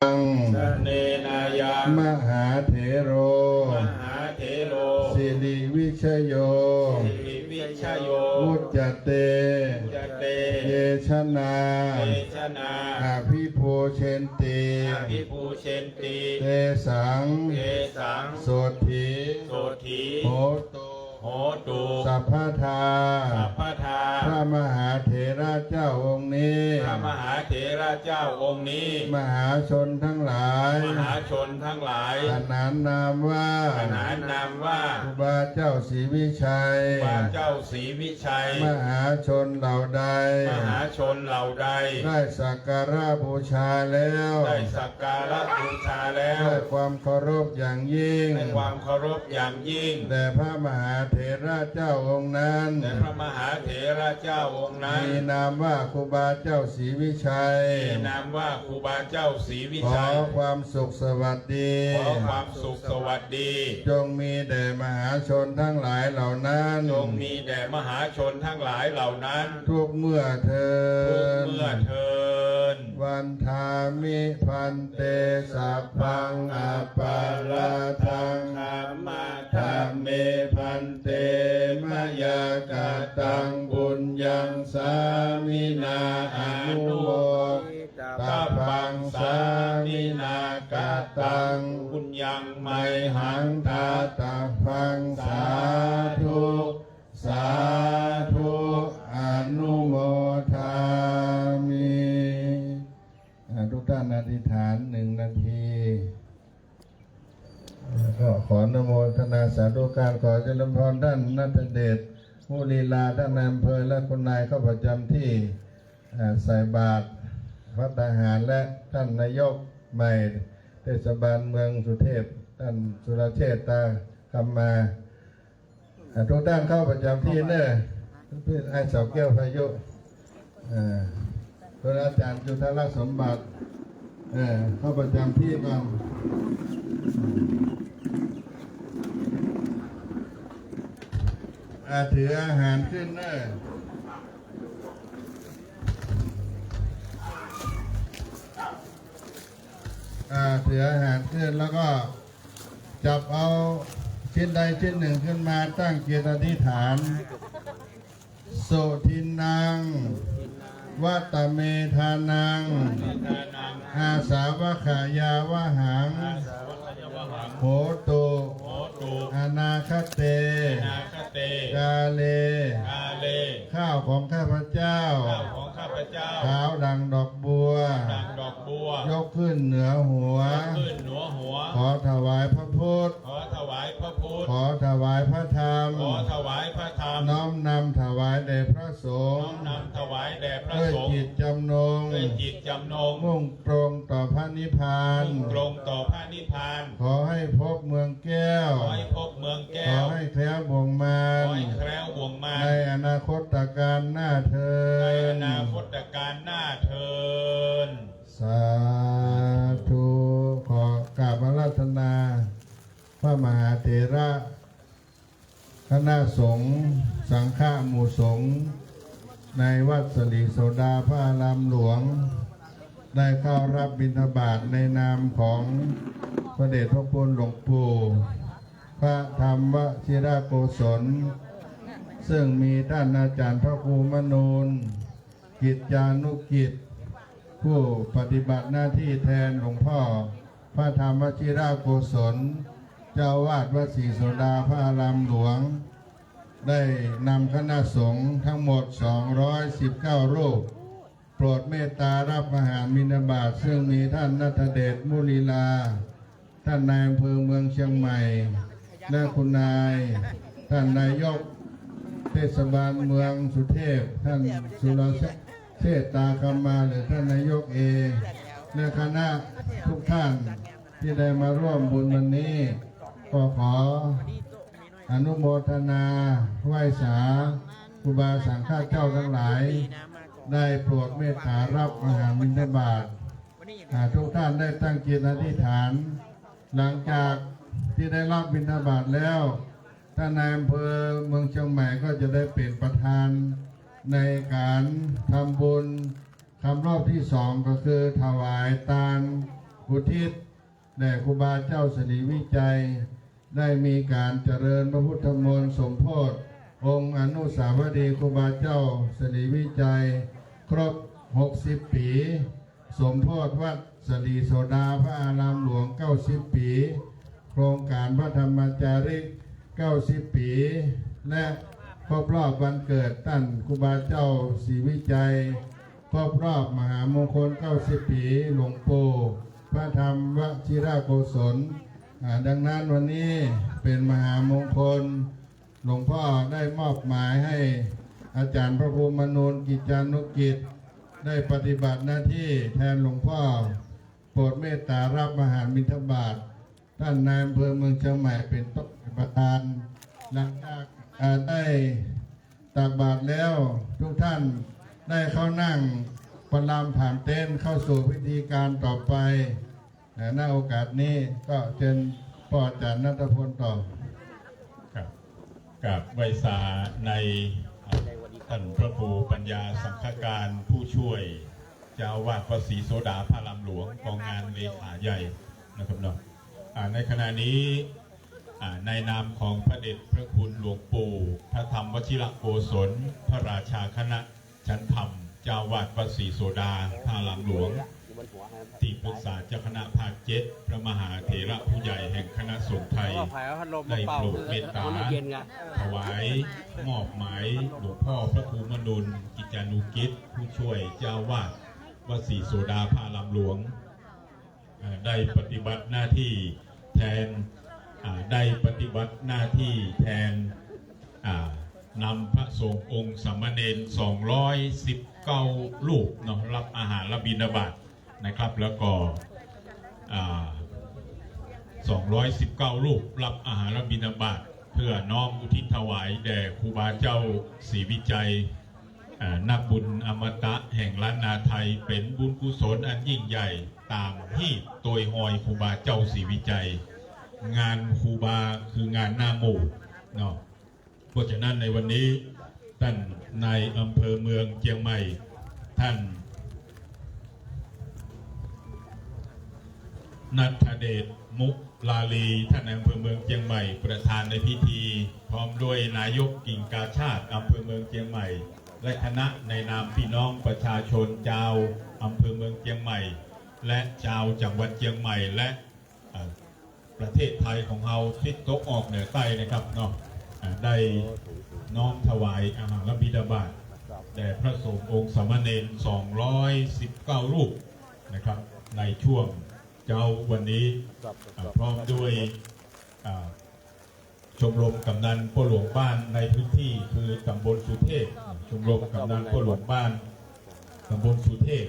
สเนนายังมหาเถโรมหาเถโรสิริวิชโยสิริวิชโยมุจจเตจเตเยชนาเตชนา อภิภูเชนติ อภิภูเชนติ เตสังเตสังโสถี โสถี โหตุ โหตุ สัพพทาสัพพทาพระมหาเถระเจ้าองค์นี้พระมหาเถระเจ้าองค์นี้มหาชนทั้งหลายมหาชนทั้งหลายขนานนามว่าขนานนามว่าครูบาเจ้าศรีวิชัยครูบาเจ้าศรีวิชัยมหาชนเหล่าใดมหาชนเหล่าใดได้สักการะบูชาแล้วได้สักการะบูชาแล้วด้วยความเคารพอย่างยิ่งในความเคารพอย่างยิ่งแด่พระมหาเถระเจ้าองค์นั้นแด่พระมหาเถระเจ้าองค์นั้นมีนามว่าครูบาเจ้าศรีวิชัยมีนามว่าครูบาเจ้าศรีวิขชัอยความสุขสวัสดีขอความสุขสวัสดีจงมีแด่มหาชนทั้งหลายเหล่านั้นจงมีแด่มหาชนทั้งหลายเหล่านั้นทุกเมื่อเทินทุกเมื่อเทินวันทามิพันเตสัพพังอปาราทังธรรมะธธรรมรรมเมพันเตมยากาตังบุญยังสามินาอนุโมตัพพังสามินากาตังบุญยังไมหังทาตัพังสาธุสาธุอนุโมทามิทุกท่านอธิษฐาน1 นาทีก็ขอนโมทนาสาธุการขอเจริญพรท่านนัทเดชผู้ลีลาท่านนายอำเภอและคุณนายเข้าประจำที่ใส่บาตรพระทหารและท่านนายกใหม่เทศบาลเมืองสุเทพท่านสุรเชษฐ์ตาคำมาทุกท่านเข้าประจำที่เนอะเพื่อให้เสาแก้วพายุพระอาจารย์จุฑาลักษณ์สมบัติเข้าประจำที่ก่อนถืออาหารขึ้นเนอะถืออาหารขึ้นแล้วก็จับเอาชิ้นใดชิ้นหนึ่งขึ้นมาตั้งจิตอธิษฐานโสทินังวัตเมธานังอาสาวะขายาวะหังโหตุอนาคเตกาเลข้าวของข้าพเจ้าขาวดังดอกบัวยกขึ้นเหนือหัวขอถวายพระพุทธขอถวายพระธรรมน้อมนำถวายแด่พระสงฆ์ด้วยจิตจำนงมุ่งตรงต่อพระนิพพานขอให้พบเมืองแก้วขอให้แคล้วบ่วงมารในอนาคตการหน้าเทินสาธุขอกราบอาราธนาพระมหาเถระคณะสงฆ์สังฆหมู่สงฆ์ในวัดสลีโสดาพระอารามหลวงได้เข้ารับบิณฑบาตในนามของพระเดชพระคุณหลวงปู่พระธรรมวชิรโกศลซึ่งมีท่านอาจารย์พระครูมนูนกิจจานุกิจผู้ปฏิบัติหน้าที่แทนหลวงพ่อพระธรรมวชิรโกศลเจ้าวาดวัดศรีโสดาพระอารามหลวงได้นำคณะสงฆ์ทั้งหมด219รูปโปรดเมตตารับอาหารบิณฑบาตซึ่งมีท่านนัทเดชมุลีลาท่านนายอำเภอเมืองเชียงใหม่และคุณนายท่านนายกเทศบาลเมืองสุเทพท่านสุรเชษฐ์ตาคำมาหรือท่านนายกและคณะทุกท่านที่ได้มาร่วมบุญวันนี้ก็ขออนุโมทนาไหว้สาครูบาสังฆเจ้าทั้งหลายได้โปรดเมตตารับอาหารบิณฑบาตทุกท่านได้ตั้งจิตอธิษฐานหลังจากที่ได้รับบิณฑบาตแล้วท่านนายอำเภอเมืองเชียงใหม่ก็จะได้เป็นประธานในการทำบุญคำรอบที่2ก็คือถวายทาน อุทิศแด่ครูบาเจ้าสิริวิจัยได้มีการเจริญพระพุทธมนต์สมโภชองค์อนุสาวรีย์ครูบาเจ้าสิริวิจัยครบ60 ปีสมโภชวัดสรีโสดาพระอารามหลวง90 ปีโครงการพระธรรมจาริก90 ปีและครบรอบวันเกิดท่านครูบาเจ้าศรีวิจัยครบรอบมหามงคล90 ปีหลวงปู่พระธรรมวชิรโกศลดังนั้นวันนี้เป็นมหามงคลหลวงพ่อได้มอบหมายให้อาจารย์พระครูมนูนกิจจานุกิจได้ปฏิบัติหน้าที่แทนหลวงพ่อโปรดเมตตารับอาหารบิณฑบาตท่านนายอำเภอเมืองเชียงใหม่เป็นต้นประธานหลังจากได้ตักบาตรแล้วทุกท่านได้เข้านั่งประลามผ่านเต้นเข้าสู่พิธีการต่อไปณโอกาสนี้ก็เชิญพ่ออาจารย์ณัฐพลต่อ กับไวสาในท่านพระครูปัญญาสังฆการผู้ช่วยเจ้าอาวาสวัดศรีโสดาพระรามหลวงกองงานเลขาใหญ่นะครับเนาะในขณะนี้ในนามของพระเดชพระคุณหลวงปู่พระธรรมวชิรโกศลพระราชาคณะชั้นธรรมเจ้าอาวาสวัดศรีโสดาพระรามหลวงที่ปรึกษาเจ้าคณะภาค7พระมหาเถระผู้ใหญ่แห่งคณะสงฆ์ไทยได้โปรดเมตตาถวายมอบหมายหลวงพ่อพระครูมนูนกิจจานุกิจผู้ช่วยเจ้าวาดวัดศรีโสดาพระรามหลวงได้ปฏิบัติหน้าที่แทนนำพระสงฆ์องค์สามเณร219 รูปเนาะรับอาหารรับบิณฑบาตนะครับแล้วก็219 รูปรับอาหารรับบิณฑบาตเพื่อน้อมอุทิศถวายแด่ครูบาเจ้าศรีวิจัยนักบุญอมตะแห่งล้านนาไทยเป็นบุญกุศลอันยิ่งใหญ่ตามที่โดยหอยครูบาเจ้าศรีวิจัยงานครูบาคืองานหน้าหมู่เนาะเพราะฉะนั้นในวันนี้ท่านนายอำเภอเมืองเชียงใหม่ท่านณัฐเดชมุกลาลีท่านนายอำเภอเมืองเชียงใหม่ประธานในพิธีพร้อมด้วยนายกกิ่งกาชาติอำเภอเมืองเชียงใหม่และคณะในนามพี่น้องประชาชนชาวอำเภอเมืองเชียงใหม่และชาวจังหวัดเชียงใหม่และประเทศไทยของเราทิศตะวันออกเหนือใต้นะครับเนาะได้น้อมถวายอาหารบิณฑบาตแด่พระสงฆ์องค์สามเณร219 รูปนะครับในช่วงเจ้าวันนี้พร้อมด้วยชมรมกำนันพ่อหลวงบ้านในพื้นที่คือตำบลสุเทพชมรมกำนันพ่อหลวงบ้านตำบลสุเทพ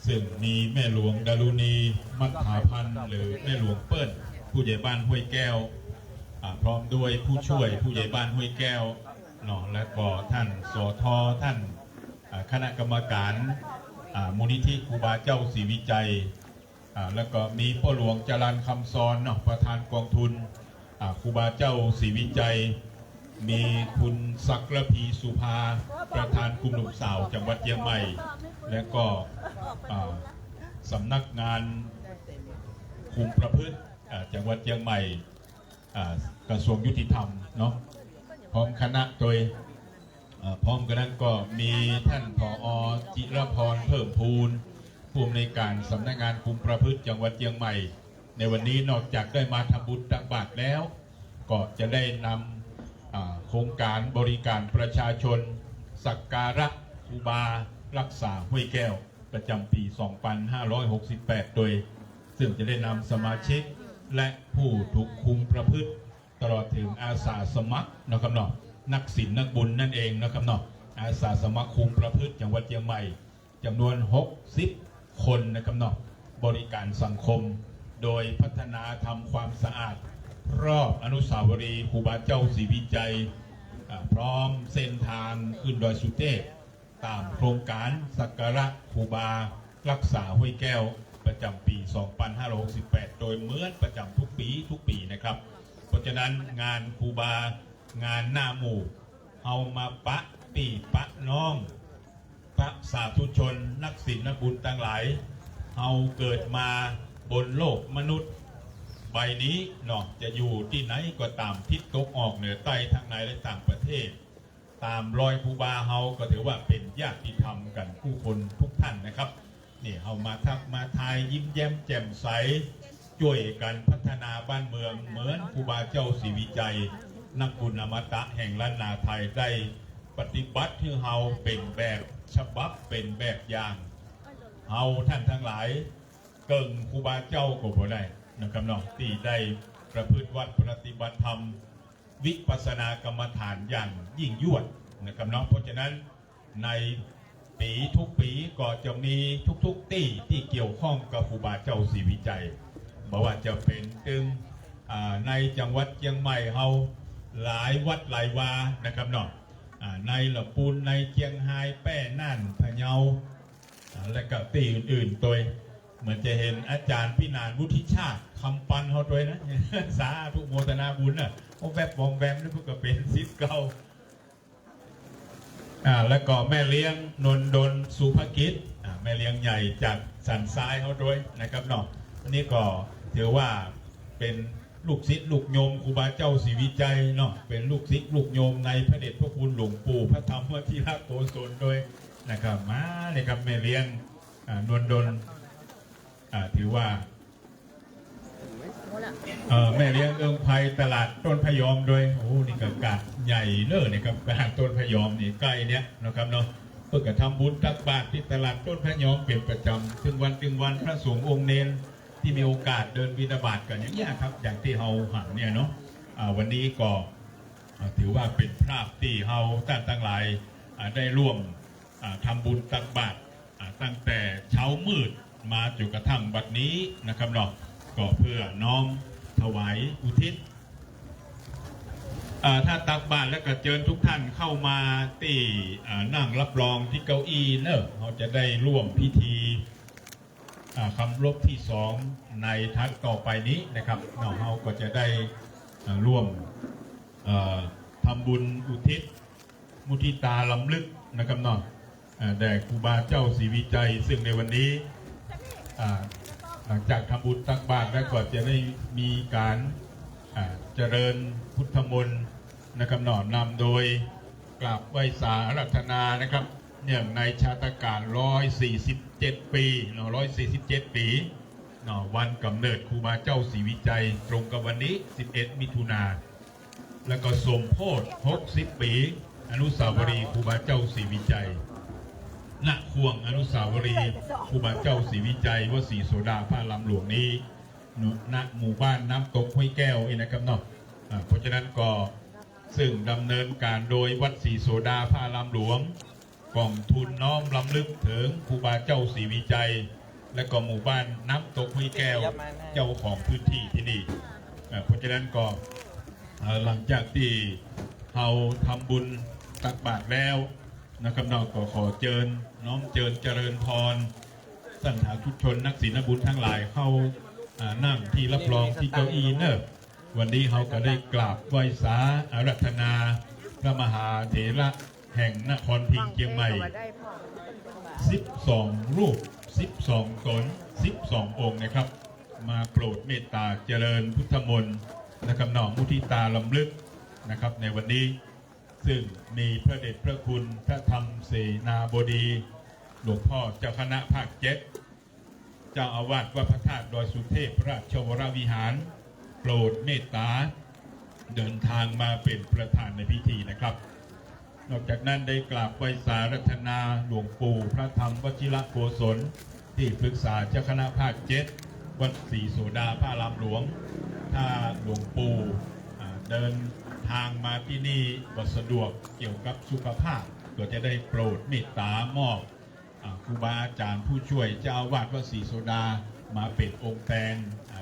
ซึ่งมีแม่หลวงดารุณีมัทธาพันธ์หรือแม่หลวงเปิ้ลผู้ใหญ่บ้านห้วยแก้วพร้อมด้วยผู้ช่วยผู้ใหญ่บ้านห้วยแก้วเนาะและก็ท่านสทท่านคณะกรรมการมูลนิธิครูบาเจ้าศรีวิจัยแล้วก็มีพ่อหลวงจรัญคำซอนเนาะประธานกองทุนครูบาเจ้าศรีวิจัยมีคุณศักระพีสุภาประธานกลุ่มหนุ่มสาวจังหวัดเชียงใหม่และก็สำนักงานคุมประพฤติจังหวัดเชียงใหม่กระทรวงยุติธรรมเนาะพร้อมคณะโดยพร้อมกันนั้นก็มีท่านผอ.จิรพรเพิ่มพูนผู้อำนวยการสำนักงานคุมประพฤติจังหวัดเชียงใหม่ในวันนี้นอกจากได้มาทำบุญตักบาตรแล้วก็จะได้นำโครงการบริการประชาชนสักการะครูบารักษาห้วยแก้วประจำปี 2568 โดยซึ่งจะได้นำสมาชิกและผู้ถูกคุมประพฤติตลอดถึงอาสาสมัครนะครับเนาะนักศิลป์นักบุญนั่นเองนะครับเนาะอาสาสมัครคุมประพฤติจังหวัดเชียงใหม่จำนวน60 คนนะครับเนาะบริการสังคมโดยพัฒนาทำความสะอาดรอบอนุสาวรีย์ครูบาเจ้าศรีวิจัยพร้อมเส้นทางขึ้นดอยสุเทพตามโครงการสักการะครูบารักษาห้วยแก้วประจำปี 2568 โดยเหมือนประจำทุกปีนะครับเพราะฉะนั้นงานครูบางานหน้าหมู่เอามาปะปีปะน้องพระสาธุชนนักศิลป์นักบุญต่างหลายเอาเกิดมา บนโลกมนุษย์ใบนี้เนาะจะอยู่ที่ไหนก็ตามทิศตกออกเหนือใต้ทางในและต่างประเทศตามรอยครูบาเฮาก็ถือว่าเป็นญาติธรรมกันผู้คนทุกท่านนะครับนี่เฮามาทักมาทายยิ้มแย้มแจ่มใสช่วยกันพัฒนาบ้านเมืองเหมือนครูบาเจ้าศรีวิจัยนักบุญอมตะแห่งล้านนาไทยได้ปฏิบัติที่เฮาเป็นแบบฉบับเป็นแบบอย่างเฮาท่านทั้งหลายเกิ่งครูบาเจ้าก็บ่ได้นะครับเนาะที่ได้ประพฤติวัดปฏิบัติธรรมวิปัสสนากรรมฐานอย่างยิ่งยวดนะครับเนาะเพราะฉะนั้นในปีทุกปีก็จะมีทุกที่เกี่ยวข้องกับครูบาเจ้าศรีวิจัยบอกว่าจะเป็นตึงในจังหวัดเชียงใหม่เฮาหลายวัดหลายวานะครับเนาะในลำพูนในเชียงรายแป้น่านพะเยาและก็ที่อื่นๆตัวเหมือนจะเห็นอาจารย์พินานวุฒิชาติคำปันเขาด้วยนะ สาธุโมทนาบุญน่ะโอ้แวบวองแวมนี่พวกก็เป็นศิษย์เก่าแล้วก็แม่เลี้ยงนนดลสุภกิจแม่เลี้ยงใหญ่จากสันทรายเขาด้วยนะครับเนาะอันนี้ก็ถือว่าเป็นลูกศิษย์ลูกโยมครูบาเจ้าศรีวิจัยเนาะเป็นลูกศิษย์ลูกโยมในพระเดชพระคุณหลวงปู่พระธรรมวชิระโกศลด้วยนะครับมาเลยครับแม่เลี้ยงนนดลถือว่าแม่เลี้ยงเอิงไพตลาดต้นพยอมโดยโอ้นี่ก็กาดใหญ่เลิศนี่ครับกาดต้นพยอมนี่ใกล้เนี้ยนะครับเนาะเพื่อกระทำบุญตักบาตรที่ตลาดต้นพยอมเป็นประจำถึงวันพระสงฆ์องค์เนรที่มีโอกาสเดินบิณฑบาตกันอย่างนี้ครับอย่างที่เฮาหันเนี่ยเนาะวันนี้ก็ถือว่าเป็นภาพที่เฮาท่านทั้งหลายได้ร่วมทำบุญตักบาตรตั้งแต่เช้ามืดมาจนกระทั่งบัดนี้นะครับเนาะก็เพื่อน้อมถวายอุทิศถ้าตักบาตรแล้วก็เชิญทุกท่านเข้ามาที่นั่งรับรองที่เก้าอี้เนอะเราจะได้ร่วมพิธีคำรบที่สองในทัศต่อไปนี้นะครับเราก็จะได้ร่วมทำบุญอุทิศมุทิตาลำลึกนะครับเนาะแด่ครูบาเจ้าศรีวิจัยซึ่งในวันนี้หลังจากทำบุญตักบาตรแล้วก็จะได้มีการเจริญพุทธมนต์นะครับนนำโดยกราบไหว้สารัตนานะครับเนื่องในชาตการ147 ปี147 ปีวันกำเนิดครูบาเจ้าศรีวิจัยตรงกับวันนี้11 มิถุนาแล้วก็สมโภช60 ปีอนุสาวรีย์ครูบาเจ้าศรีวิจัยณควงอนุสาวรีย์ครูบาเจ้าศรีวิจัยวสีโสดาพระลำหลวงนี้ณหมู่บ้านน้ำตกห้วยแก้วเองนะครับเนาะเพราะฉะนั้นก็ซึ่งดำเนินการโดยวัดศรีโสดาพระลำหลวงกองทุนน้อมลำลึกถึงครูบาเจ้าศรีวิจัยและก็หมู่บ้านน้ำตกห้วยแก้วเจ้าของพื้นที่ที่นี่เพราะฉะนั้นก็หลังจากที่เราทำบุญตักบาตรแล้วนะครับเราก็ขอเชิญน้อมเชิญเจริญพรท่านสาธุชนนักศีลบุญทั้งหลายเข้านั่งที่รับรองที่เก้าอี้เนอะวันนี้เขาก็ได้กราบไหว้สาอารัธนาพระมหาเถระแห่งนครพิงค์เชียงใหม่12 รูป12 ตน12 องค์นะครับมาโปรดเมตตาเจริญพุทธมนต์นะครับน้อมมุทิตาลำลึกนะครับในวันนี้ซึ่งมีพระเดชพระคุณพระธรรมเสนาบดีหลวงพ่อเจ้าคณะภาค7เจ้าอาวาสวัดพระธาตุดอยสุเทพราชวรวิหารโปรดเมตตาเดินทางมาเป็นประธานในพิธีนะครับนอกจากนั้นได้กราบไหว้สารัตนาหลวงปู่พระธรรมวชิระโกศลที่ปรึกษาเจ้าคณะภาค7วัดศรีโสดาพระลำหลวงถ้าหลวงปู่เดินทางมาที่นี่ก็สะดวกเกี่ยวกับสุขภาพก็จะได้โปรดเมตตามอบครูบาอาจารย์ผู้ช่วยเจ้าอาวาสวัดศรีโสดามาเป็นองค์แทน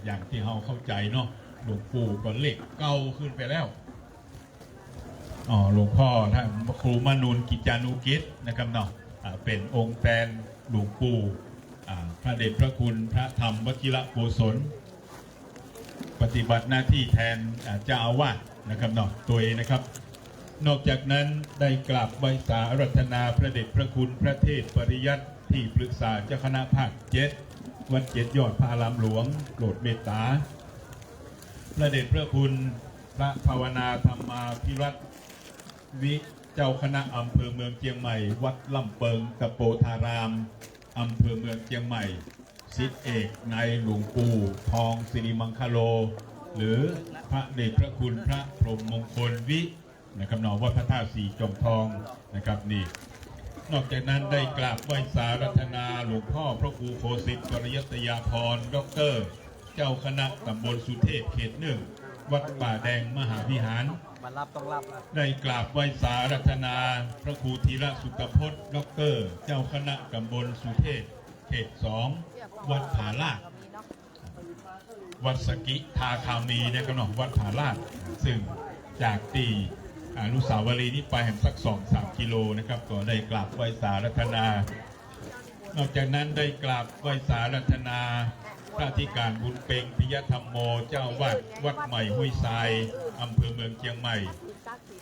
อย่างที่เราเข้าใจเนาะหลวงปู่ก็เล็กเก่าขึ้นไปแล้วหลวงพ่อท่านครูมนูนกิจานุกิจนะครับเนาะเป็นองค์แทนหลวงปู่พระเดชพระคุณพระธรรมวชิระโกศลปฏิบัติหน้าที่แทนเจ้าอาวาสนะครับเนาะตัวเองนะครับนอกจากนั้นได้กราบไหว้สาอารัธนาพระเดชพระคุณพระเทศปริยัติที่ปรึกษาเจ้าคณะภาค7 วัดเจ็ดยอดพระอารามหลวงโปรดเมตตาพระเดชพระคุณพระภาวนาธรรมาภิรัตน์วิเจ้าคณะอำเภอเมืองเชียงใหม่วัดลำเปิงตะโปธารามอำเภอเมืองเชียงใหม่ศิษย์เอกในหลวงปู่ทองสิริมังคโลหรือพระเดชพระคุณพระพรหมมงคลวินะครับนวัดพระธาตุสีจอมทองนะครับนี่นอกจากนั้นได้กราบไหว้สารัตนาหลวงพ่อพระครูโคสิทธิ์ปริยัตยาภรณ์ด็อกเตอร์เจ้าคณะตำบลสุเทพเขตหนึ่งวัดป่าแดงมหาวิหารมารับต้องรับนะ ได้กราบไหว้สารัตนาพระครูธีระสุตพจน์ด็อกเตอร์เจ้าคณะตำบลสุเทพเขตสองวัดผาลาดวัดสกิทาคามีนะครับเนาะวัดผาลาดซึ่งจากตีอนุสาวรีย์นี้ไปแห่งสัก 2-3 กิโลนะครับก็ได้กราบไหว้สารัตนานอกจากนั้นได้กราบไหว้สารัตนาพระอธิการบุญเพ็งพิยธรรมโมเจ้าวาดวัดใหม่ห้วยทรายอำเภอเมืองเชียงใหม่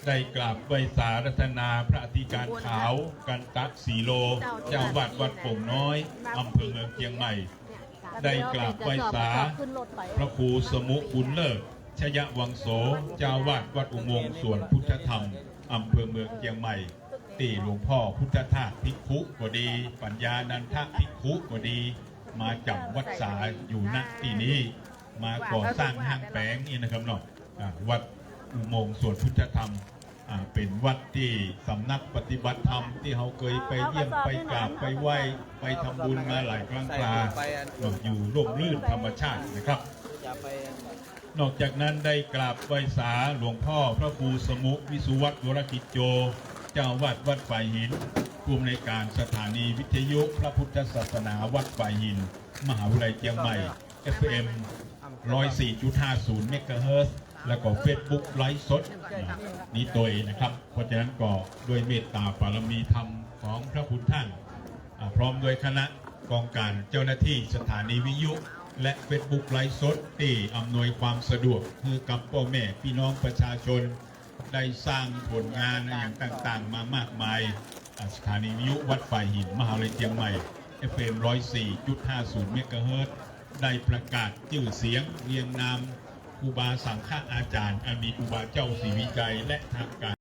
ได้กราบไหว้สารัตนาพระอธิการขาวกันตักสีโลเจ้าวาดวัดโป่งน้อยอำเภอเมืองเชียงใหม่ได้กราบไหว้สาพระครูสมุบุญเลิศชยวังโสเจ้าวาดวัดอุโมงค์สวนพุทธธรรมอำเภอเมืองเชียงใหม่ตีหลวงพ่อพุทธทาสภิกขุก็ดีปัญญานันทภิกขุก็ดีมาจำวัดสาอยู่ณที่นี้มาก่อสร้างห้างแปลงนี่นะครับเนาะวัดอุโมงค์สวนพุทธธรรมเป็นวัดที่สำนักปฏิบัติธรรมที่เขาเคยไปเยี่ยมไปกราบไปไหว้ไปทำบุญมาหลายครั้งคราอยู่ร่มรื่นธรรมชาตินะครับนอกจากนั้นได้กราบไหว้สาหลวงพ่อพระครูสมุวิสุวัตวรกิจโจเจ้าวาดวัดฝ่ายหินผู้อำนวยการสถานีวิทยุพระพุทธศาสนาวัดฝ่ายหินมหาวิทยาลัยเชียงใหม่ FM 104.50 เมกะเฮิรตซ์แล้วก็ Facebook ไลฟ์สดนี้ตัวนะครับเพราะฉะนั้นก็ด้วยเมตตาบารมีธรรมของพระคุณท่านพร้อมด้วยคณะกองการเจ้าหน้าที่สถานีวิทยุและ Facebook ไลฟ์สดที่อำนวยความสะดวกคือกับพ่อแม่พี่น้องประชาชนได้สร้างผลงานอย่างต่างๆมามากมายสถานีวิทยุวัดฝ่ายหินมหาวิทยาลัยเชียงใหม่ FM 104.50 เมกะเฮิรตซ์ได้ประกาศชื่อเสียงเรียงนามครูบาสังฆอาจารย์อันมีครูบาเจ้าศรีวิจัยและทางการ